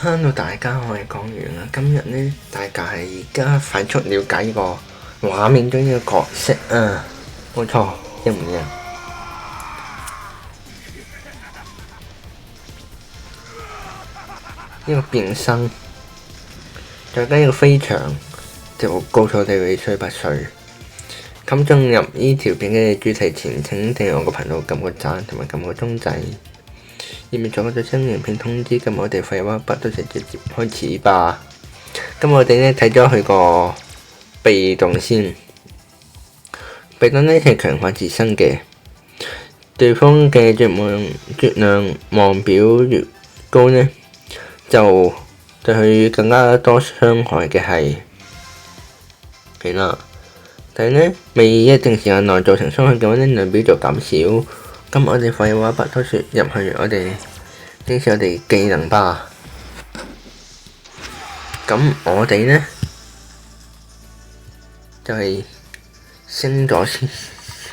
Hello 大家，我係講完啦。今日呢，大家係而家快速了解呢個畫面中呢個角色啊，冇錯，一唔一樣？呢個變身，再加呢個飛翔，就告訴我哋永垂不衰。咁進入呢條片嘅主題前，請訂閱我個頻道，撳個讚同埋撳個鐘仔。以免錯過最新影片通知，咁我哋廢話不多時，直接開始吧。咁我哋呢睇咗佢個被動先，被動呢係強化自身嘅，對方嘅絕量望表越高呢，就對佢更加多傷害嘅係啦。但係呢，未一定時間內造成傷害嘅話呢，量表就減少。咁我哋廢話不多說，入去我哋展示我哋技能吧。咁我哋呢，就係升咗先，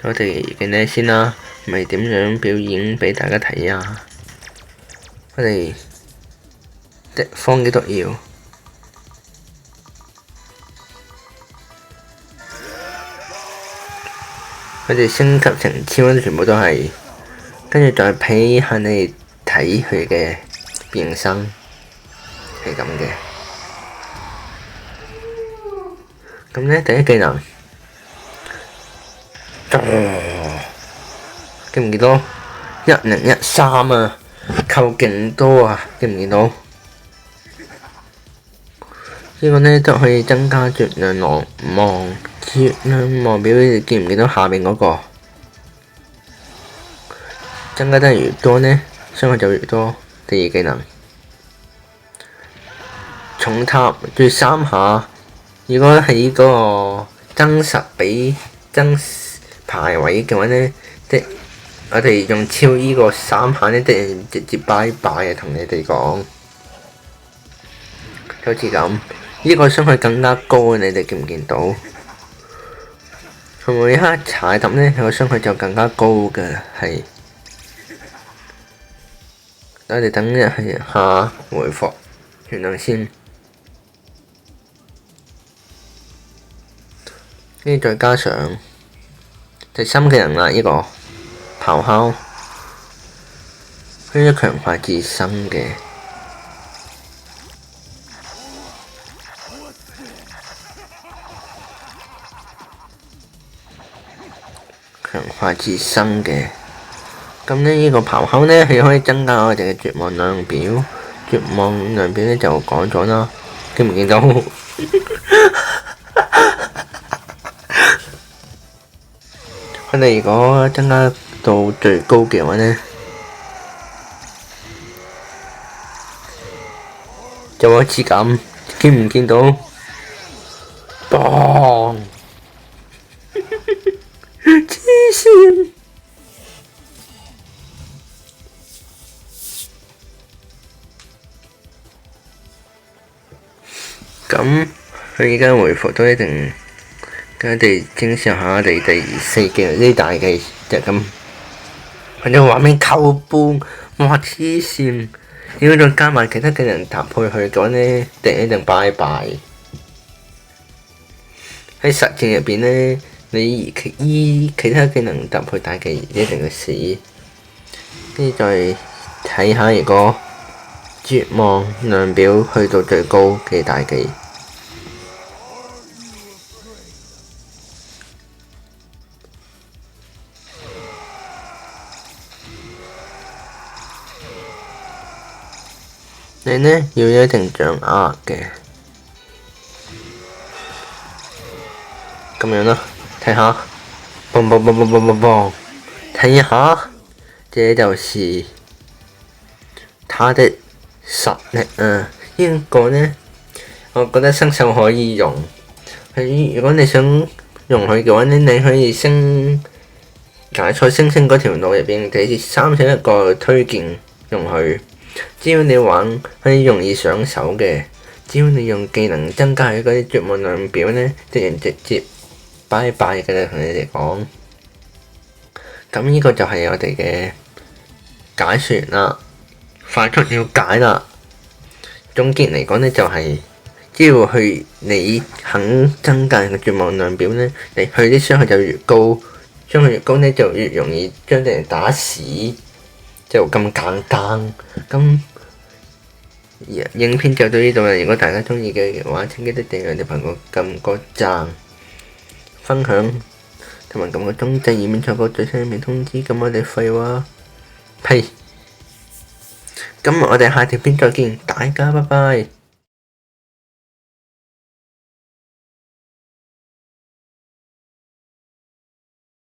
我哋嘅呢先啦，咪點樣表演俾大家睇啊？我哋敵方嘅毒藥，我哋升級成超，全部都係。跟住再俾下你睇佢嘅變身，係咁嘅。咁呢第一技能，見唔見到1013啊？扣勁多啊！見唔見到？呢個呢都可以增加絕量望表，你見唔見到下面嗰個？增加得越多呢，傷害就越多。第二技能，重塔對3下。如果係呢個真實比真排位嘅話呢，我哋用超呢個3下呢，直接拜拜啊！同你哋講，好似咁，呢個傷害更加高啊！你哋見唔見到？同每一刻踩揼呢，佢個傷害就更加高嘅，係。我哋等一下回復原諒先，跟住再加上第3技能啦，呢個咆哮，跟住強化自身嘅，咁呢個咆哮呢，係可以增加我哋嘅絕望量表。絕望量表呢就講咗啦，見唔見到？我哋如果增加到最高嘅話呢，就好似咁，見唔見到？砰！黐線！咁佢而家回復都一定，跟我哋正常下我哋第4技能呢大技就咁，佢哋畫面扣半，哇黐線！如果再加埋其他技能搭配去嘅話呢，一定拜拜。喺實戰入邊呢，你其他技能搭配大技一定會死。跟住再睇下如果絕望量表去到最高嘅大技，你呢要一定掌握嘅，咁樣啦，睇下，嘣嘣嘣嘣嘣嘣嘣，睇下，這就是他的實力啊！呢個呢，我覺得新手可以用。如果你想用佢嘅話呢，你可以解錯星星嗰條路入邊，第31個推薦用佢。只要你玩可以容易上手嘅，只要你用技能增加佢嗰啲絕望量表呢，直接拜拜嘅啦，同你哋講。咁呢個就係我哋嘅解說啦，快速了解啦。總結嚟講呢，就係只要你肯增加個絕望量表呢，你佢啲傷害就越高，傷害越高呢，就越容易將敵人打死，就咁簡單。咁影片就到呢度啦。如果大家中意嘅話，請記得訂閱我哋頻道，撳個讚、分享同埋撳個鐘仔，以免錯過最新嘅通知。咁我哋廢話呸！咁我哋下條片再見，大家拜拜。